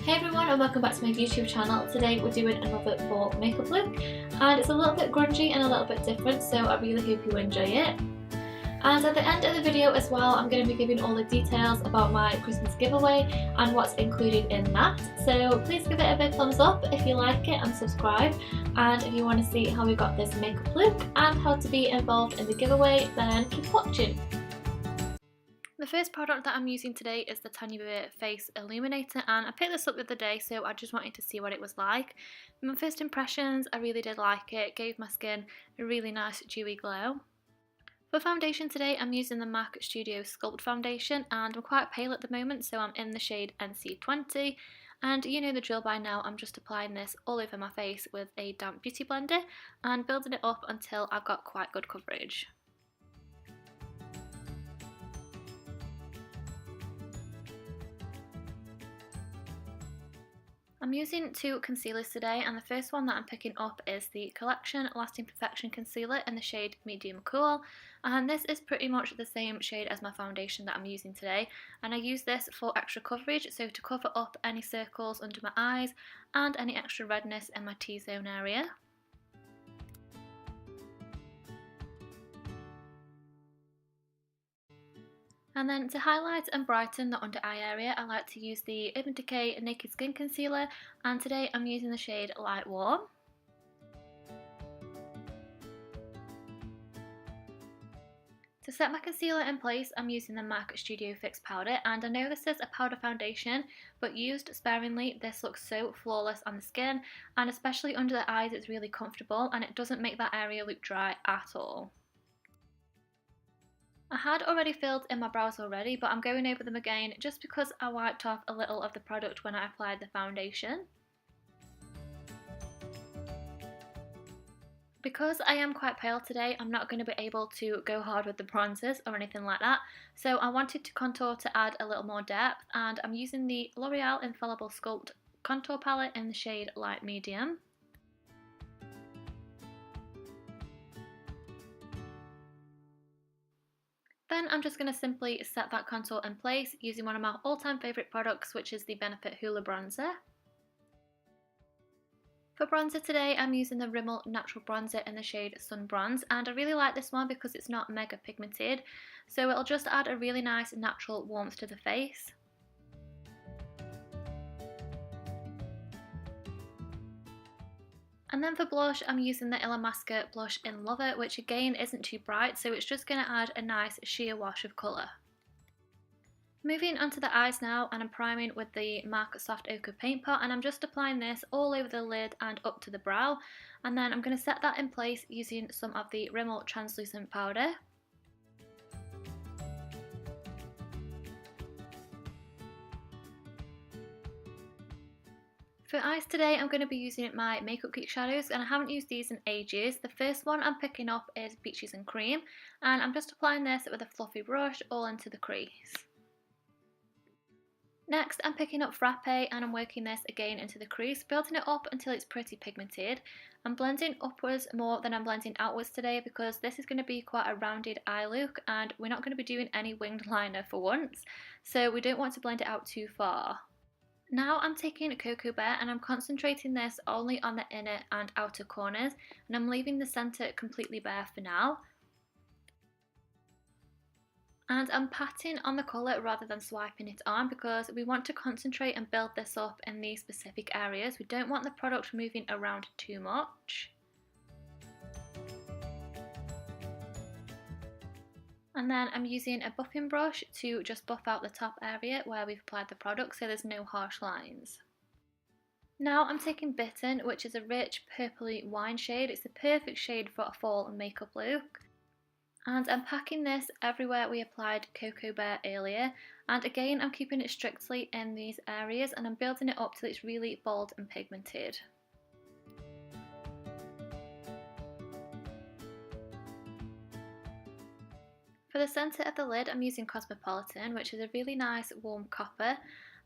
Hey everyone and welcome back to my YouTube channel. Today we're doing another fall makeup look and it's a little bit grungy and a little bit different, so I really hope you enjoy it. And at the end of the video as well, I'm going to be giving all the details about my Christmas giveaway and what's included in that. So please give it a big thumbs up if you like it and subscribe. And if you want to see how we got this makeup look and how to be involved in the giveaway, then keep watching. The first product that I'm using today is the Tanya Face Illuminator, and I picked this up the other day, so I just wanted to see what it was like. My first impressions, I really did like it. It gave my skin a really nice dewy glow. For foundation today, I'm using the MAC Studio Sculpt foundation, and I'm quite pale at the moment, so I'm in the shade NC20. And you know the drill by now, I'm just applying this all over my face with a damp beauty blender and building it up until I've got quite good coverage. I'm using two concealers today, and the first one that I'm picking up is the Collection Lasting Perfection Concealer in the shade Medium Cool, and this is pretty much the same shade as my foundation that I'm using today, and I use this for extra coverage, so to cover up any circles under my eyes and any extra redness in my T-zone area. And then to highlight and brighten the under eye area, I like to use the Urban Decay Naked Skin Concealer, and today I'm using the shade Light Warm. To set my concealer in place, I'm using the MAC Studio Fix Powder, and I know this is a powder foundation, but used sparingly, this looks so flawless on the skin, and especially under the eyes it's really comfortable and it doesn't make that area look dry at all. I had already filled in my brows already, but I'm going over them again just because I wiped off a little of the product when I applied the foundation. Because I am quite pale today, I'm not going to be able to go hard with the bronzers or anything like that, so I wanted to contour to add a little more depth, and I'm using the L'Oreal Infallible Sculpt Contour Palette in the shade Light Medium. Then I'm just going to simply set that contour in place using one of my all-time favourite products, which is the Benefit Hoola Bronzer. For bronzer today, I'm using the Rimmel Natural Bronzer in the shade Sun Bronze, and I really like this one because it's not mega pigmented, so it'll just add a really nice natural warmth to the face. And then for blush, I'm using the Illamasqua Blush in Lover, which again isn't too bright, so it's just going to add a nice sheer wash of colour. Moving onto the eyes now, and I'm priming with the MAC Soft Ochre Paint Pot, and I'm just applying this all over the lid and up to the brow, and then I'm going to set that in place using some of the Rimmel Translucent Powder. For eyes today, I'm going to be using my Makeup Geek shadows, and I haven't used these in ages. The first one I'm picking up is Peaches and Cream, and I'm just applying this with a fluffy brush all into the crease. Next, I'm picking up Frappe, and I'm working this again into the crease, building it up until it's pretty pigmented. I'm blending upwards more than I'm blending outwards today because this is going to be quite a rounded eye look, and we're not going to be doing any winged liner for once, so we don't want to blend it out too far. Now I'm taking Cocoa Bear, and I'm concentrating this only on the inner and outer corners, and I'm leaving the centre completely bare for now. And I'm patting on the colour rather than swiping it on because we want to concentrate and build this up in these specific areas. We don't want the product moving around too much. And then I'm using a buffing brush to just buff out the top area where we've applied the product so there's no harsh lines. Now I'm taking Bitten, which is a rich purpley wine shade. It's the perfect shade for a fall makeup look. And I'm packing this everywhere we applied Cocoa Bear earlier. And again, I'm keeping it strictly in these areas, and I'm building it up till it's really bold and pigmented. For the centre of the lid, I'm using Cosmopolitan, which is a really nice warm copper,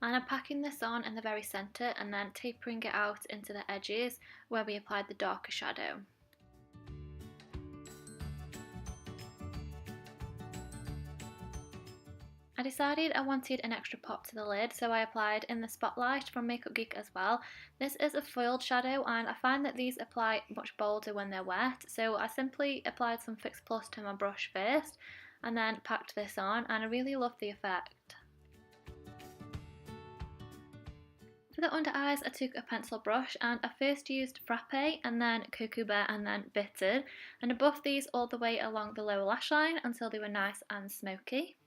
and I'm packing this on in the very centre and then tapering it out into the edges where we applied the darker shadow. I decided I wanted an extra pop to the lid, so I applied In the Spotlight from Makeup Geek as well. This is a foiled shadow and I find that these apply much bolder when they're wet, so I simply applied some Fix Plus to my brush first and then packed this on, and I really love the effect. For the under eyes, I took a pencil brush and I first used Frappe and then Cocoa Bear and then Bittered, and I buffed these all the way along the lower lash line until they were nice and smoky.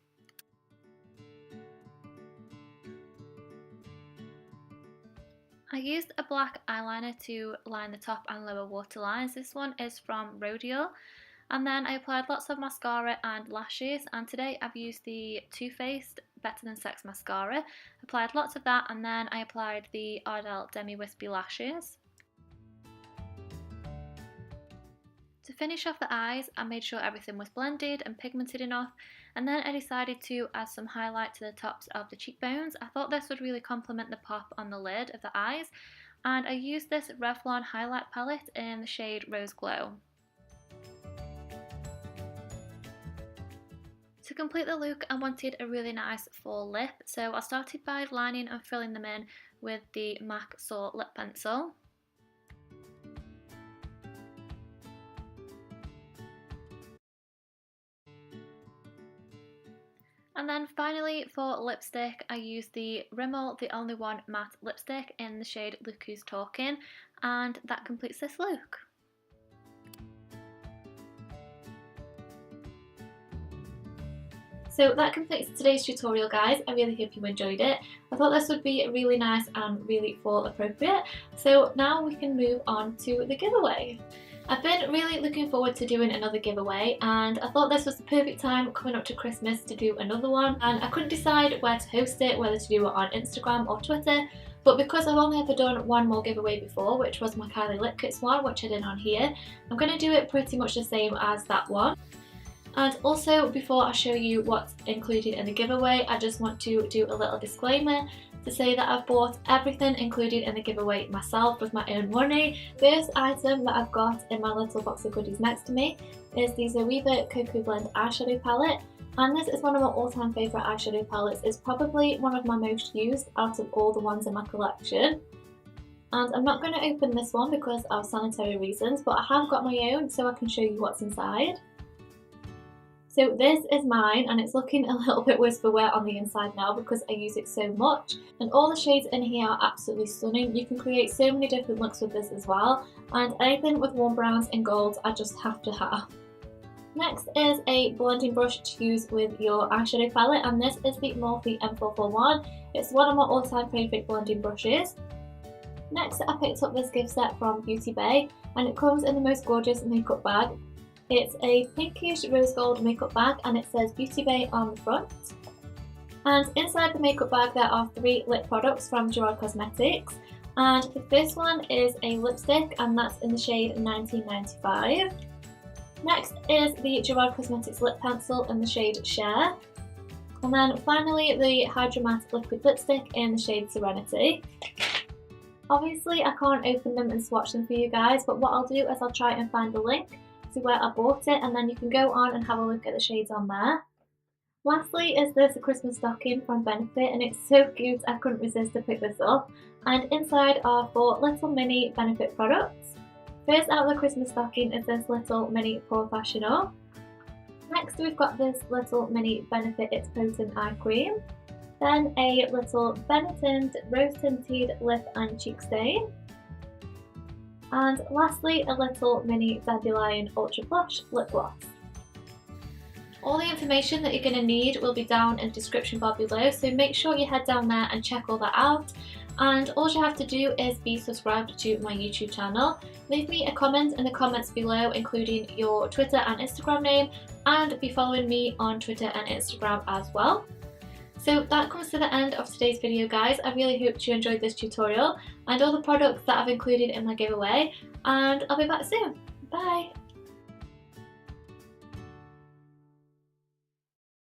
I used a black eyeliner to line the top and lower waterlines. This one is from Rodial. And then I applied lots of mascara and lashes, and today I've used the Too Faced Better Than Sex mascara. Applied lots of that, and then I applied the Ardell Demi Wispy lashes. To finish off the eyes, I made sure everything was blended and pigmented enough, and then I decided to add some highlight to the tops of the cheekbones. I thought this would really complement the pop on the lid of the eyes, and I used this Revlon highlight palette in the shade Rose Glow. To complete the look, I wanted a really nice full lip, so I started by lining and filling them in with the MAC Soar lip pencil. And then finally for lipstick, I used the Rimmel The Only One matte lipstick in the shade Look Who's Talking, and that completes this look. So that completes today's tutorial, guys. I really hope you enjoyed it. I thought this would be really nice and really fall appropriate. So now we can move on to the giveaway. I've been really looking forward to doing another giveaway, and I thought this was the perfect time coming up to Christmas to do another one, and I couldn't decide where to host it, whether to do it on Instagram or Twitter, but because I've only ever done one more giveaway before, which was my Kylie Lip Kits one, which I did on here, I'm going to do it pretty much the same as that one. And also, before I show you what's included in the giveaway, I just want to do a little disclaimer to say that I've bought everything included in the giveaway myself with my own money. First item that I've got in my little box of goodies next to me is the Zoeva Cocoa Blend eyeshadow palette, and this is one of my all-time favourite eyeshadow palettes. It's probably one of my most used out of all the ones in my collection. And I'm not going to open this one because of sanitary reasons, but I have got my own so I can show you what's inside. So this is mine, and it's looking a little bit worse for wear on the inside now because I use it so much, and all the shades in here are absolutely stunning. You can create so many different looks with this as well, and anything with warm browns and golds I just have to have. Next is a blending brush to use with your eyeshadow palette, and this is the Morphe M441. It's one of my all-time favourite blending brushes. Next, I picked up this gift set from Beauty Bay, and it comes in the most gorgeous makeup bag. It's a pinkish rose gold makeup bag, and it says Beauty Bay on the front. And inside the makeup bag there are 3 lip products from Gerard Cosmetics. And the first one is a lipstick, and that's in the shade 1995. Next is the Gerard Cosmetics lip pencil in the shade Share. And then finally the Hydra Matte liquid lipstick in the shade Serenity. Obviously I can't open them and swatch them for you guys, but what I'll do is I'll try and find the link to where I bought it, and then you can go on and have a look at the shades on there. Lastly is this Christmas stocking from Benefit, and it's so cute I couldn't resist to pick this up. And inside are 4 little mini Benefit products. First out of the Christmas stocking is this little mini Professional. Next we've got this little mini Benefit It's Potent Eye Cream. Then a little Benetint Rose Tinted Lip and Cheek Stain. And lastly, a little mini Dandelion Ultra Plush lip gloss. All the information that you're going to need will be down in the description bar below, so make sure you head down there and check all that out. And all you have to do is be subscribed to my YouTube channel. Leave me a comment in the comments below, including your Twitter and Instagram name, and be following me on Twitter and Instagram as well. So that comes to the end of today's video, guys. I really hope you enjoyed this tutorial and all the products that I've included in my giveaway, and I'll be back soon. Bye!